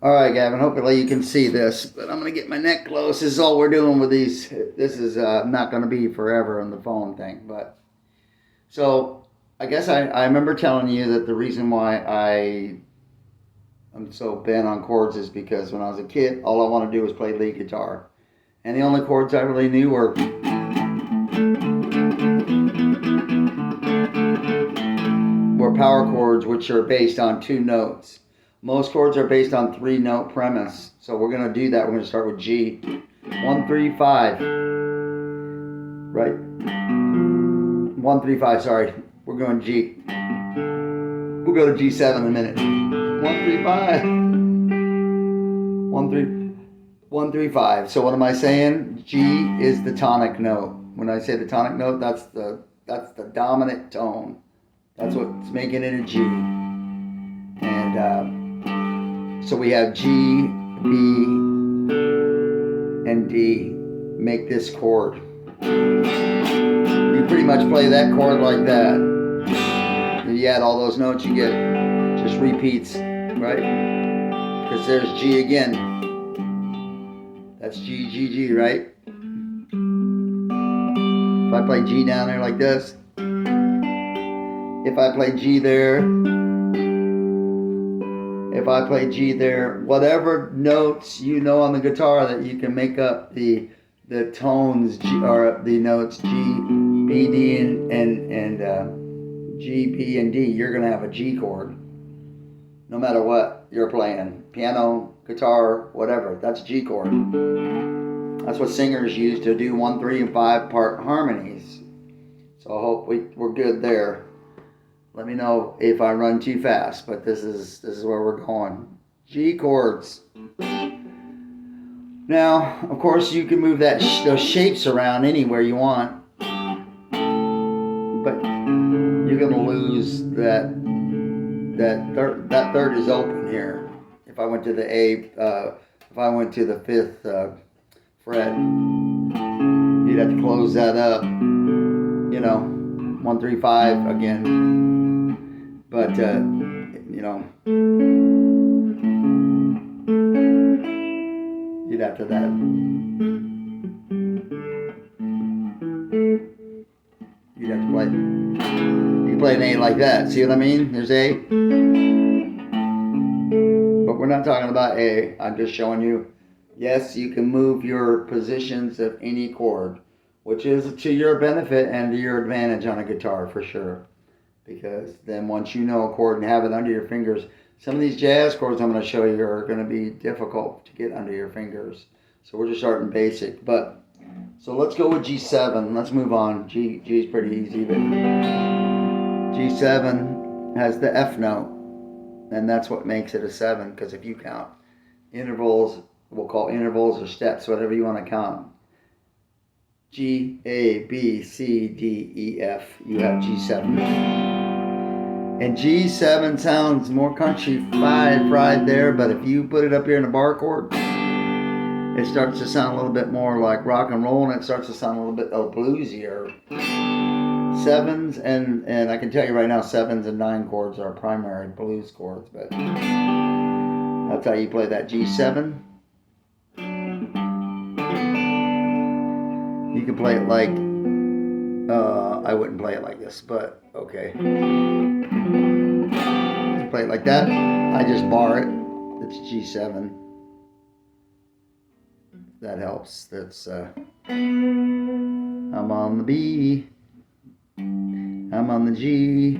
All right, Gavin, hopefully you can see this, but I'm going to get my neck close. This is all we're doing with these. This is not going to be forever on the phone thing. But so I guess I remember telling you that the reason why I'm so bent on chords is because when I was a kid, all I wanted to do was play lead guitar. And the only chords I really knew were power chords, which are based on two notes. Most chords are based on 3-note premise. So we're going to do that. We're going to start with G. 1, 3, 5. Right? 1, 3, 5, sorry. We're going G. We'll go to G7 in a minute. 1, 3, 5. 1, 3, 1, 3, 5. So what am I saying? G is the tonic note. When I say the tonic note, that's the dominant tone. That's what's making it a G. And so we have G, B, and D make this chord. You pretty much play that chord like that. And you add all those notes, you get just repeats, right? Because there's G again. That's G, G, G, right? If I play G down there like this, if I play G there, if I play G there, whatever notes you know on the guitar that you can make up the tones or the notes G, B, D, and G, B, and D, you're gonna have a G chord. No matter what you're playing, piano, guitar, whatever, that's G chord. That's what singers use to do 1, 3, and 5 part harmonies. So I hope we're good there. Let me know if I run too fast, but this is where we're going. G chords. Now, of course, you can move those shapes around anywhere you want, but you're gonna lose that third is open here. If I went to the A, if I went to the 5th fret, you'd have to close that up. 1, 3, 5 again. But, you'd have to that. You'd have to play. You play an A like that. See what I mean? There's A. But we're not talking about A. I'm just showing you. Yes, you can move your positions of any chord, which is to your benefit and to your advantage on a guitar for sure. Because then once you know a chord and have it under your fingers, some of these jazz chords I'm going to show you are going to be difficult to get under your fingers. So we're just starting basic. So let's go with G7. Let's move on. G is pretty easy, but G7 has the F note, and that's what makes it a 7. Because if you count intervals, we'll call intervals or steps, whatever you want to count. G, A, B, C, D, E, F. You have G7. And G7 sounds more country fried there, but if you put it up here in a bar chord, it starts to sound a little bit more like rock and roll, and it starts to sound a little bit bluesier. 7s, and I can tell you right now, 7s and 9 chords are primary blues chords, but that's how you play that G7. You can play it like, I wouldn't play it like this, but okay. You play it like that, I just bar it, it's G7. That helps. That's, I'm on the B, I'm on the G.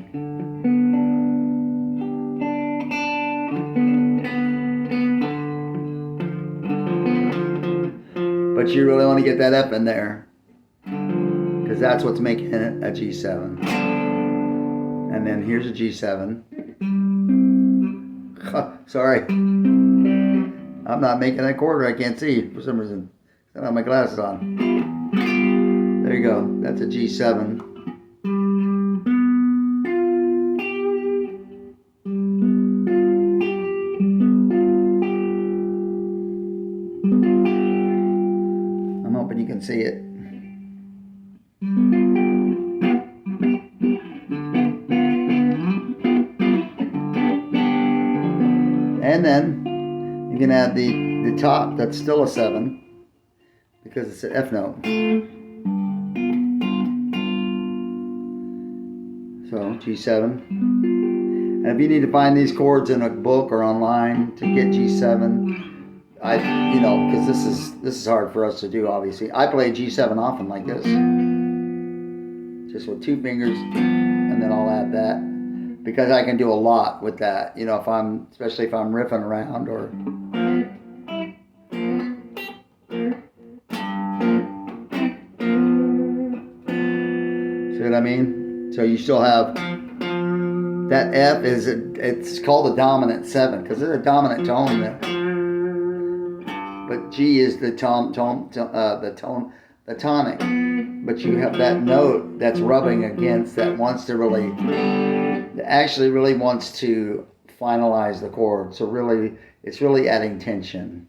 But you really want to get that F in there, because that's what's making it a G7. And then here's a G7. Sorry, I'm not making that chord. I can't see for some reason. I don't have my glasses on. There you go. That's a G7. I'm hoping you can see it. And then You can add the top, that's still a 7, because it's an F note. So G7. And if you need to find these chords in a book or online to get G7, because this is hard for us to do, obviously. I play G7 often like this, just with 2 fingers, and then I'll add that, because I can do a lot with that. Especially if I'm riffing around or. See what I mean? So you still have that F it's called a dominant 7 because it's a dominant tone there. But G is the tonic. But you have that note that's rubbing against that actually really wants to finalize the chord. So really, it's really adding tension.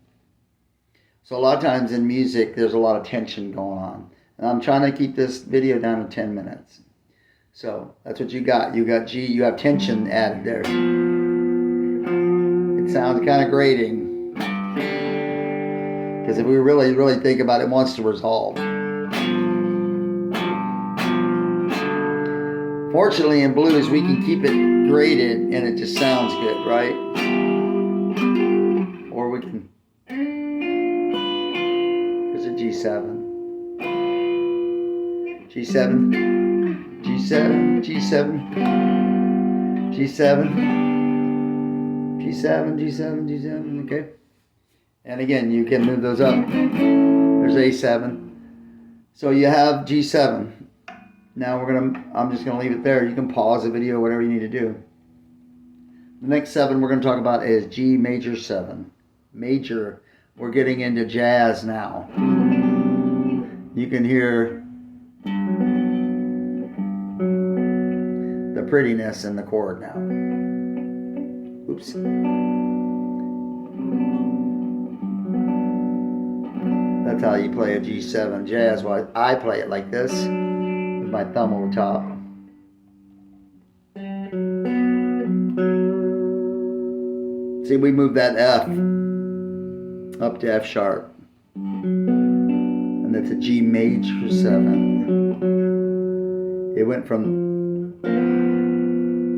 So a lot of times in music, there's a lot of tension going on. And I'm trying to keep this video down to 10 minutes. So that's what you got. You got G, you have tension added there. It sounds kind of grating. Because if we really think about it, it wants to resolve. Fortunately, in blues, we can keep it graded and it just sounds good, right? Or we can. There's a G7. G7. G7, G7, G7, G7, G7, G7, okay? And again, you can move those up. There's A7. So you have G7. Now I'm just gonna leave it there. You can pause the video, whatever you need to do. The next 7 we're gonna talk about is G major 7. Major, we're getting into jazz now. You can hear the prettiness in the chord now. Oops. That's how you play a G7 jazz. Well, I play it like this, with my thumb over top. See, we moved that F up to F sharp. And that's a G major 7. It went from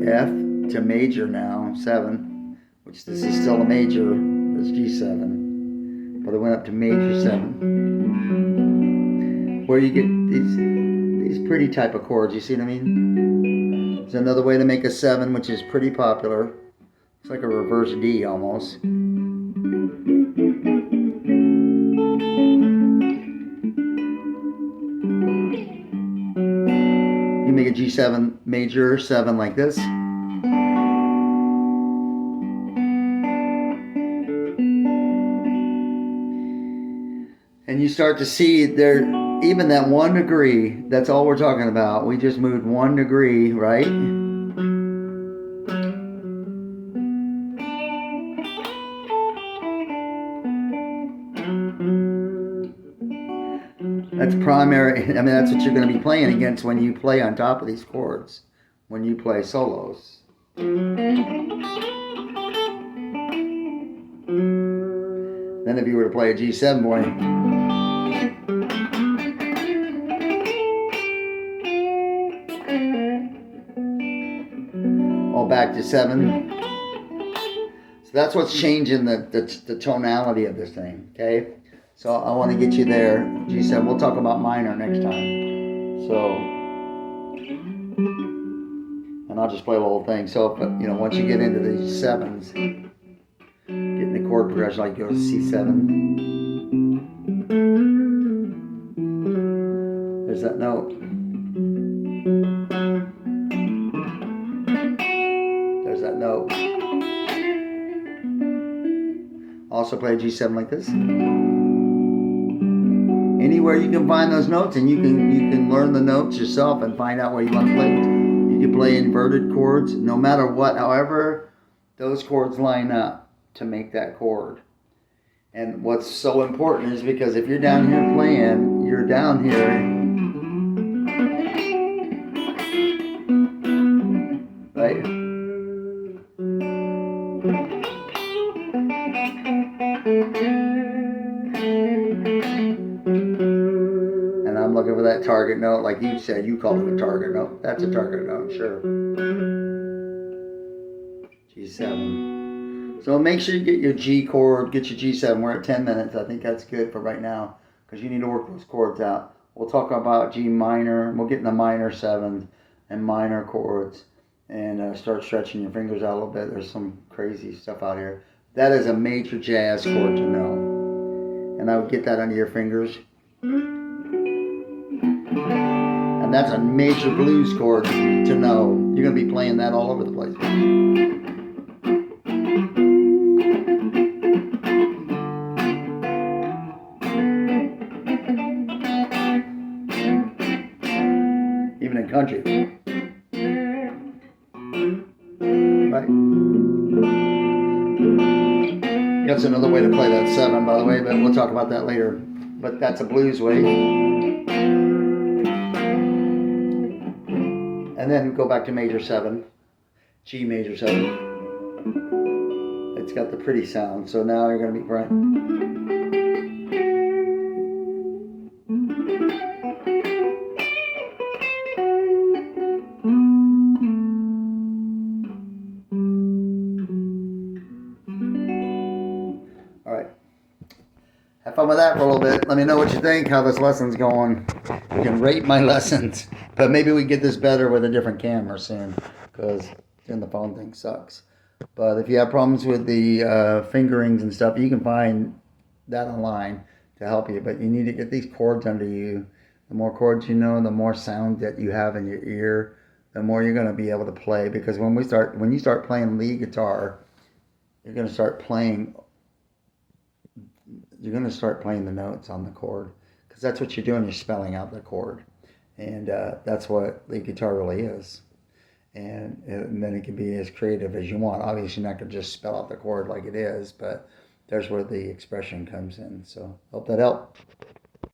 F to major now, 7, which this is still a major, that's G7. But it went up to major 7. Where you get these pretty type of chords, you see what I mean? There's another way to make a 7, which is pretty popular. It's like a reverse D almost. You make a G7 major 7 like this. And you start to see there, even that 1 degree, that's all we're talking about. We just moved 1 degree, right? That's primary. I mean, that's what you're going to be playing against when you play on top of these chords, when you play solos. Then if you were to play a G7, boy, all back to 7. So that's what's changing the tonality of this thing, okay? So I want to get you there, G7. We'll talk about minor next time. So, and I'll just play the whole thing. So, but, once you get into these 7s, getting the chord progression, like go to C7. There's that note. There's that note. Also play a G7 like this. Anywhere you can find those notes, and you can learn the notes yourself and find out where you want to play. You can play inverted chords, no matter what, however those chords line up to make that chord. And what's so important is because if you're down here playing, you're down here, right? And I'm looking for that target note, like you said, you called it a target note. That's a target note, sure. G7. So make sure you get your G chord, get your G7. We're at 10 minutes. I think that's good for right now because you need to work those chords out. We'll talk about G minor. We'll get in the minor 7s and minor chords and start stretching your fingers out a little bit. There's some crazy stuff out here. That is a major jazz chord to know. And I would get that under your fingers. And that's a major blues chord to know. You're going to be playing that all over the place. Even in country. Right? That's another way to play that 7, by the way, but we'll talk about that later. But that's a blues way. And then go back to major 7, G major 7. It's got the pretty sound. So now you're going to be playing. All right. Have fun with that for a little bit. Let me know what you think, how this lesson's going. You can rate my lessons, but maybe we get this better with a different camera soon because then the phone thing sucks. But if you have problems with the fingerings and stuff, you can find that online to help you. But you need to get these chords under you. The more chords you know, the more sound that you have in your ear, the more you're going to be able to play. Because when you start playing lead guitar, you're going to start playing the notes on the chord, because that's what you're doing. You're spelling out the chord, and that's what lead guitar really is. And then it can be as creative as you want. Obviously, you're not going to just spell out the chord like it is, but there's where the expression comes in. So hope that helped.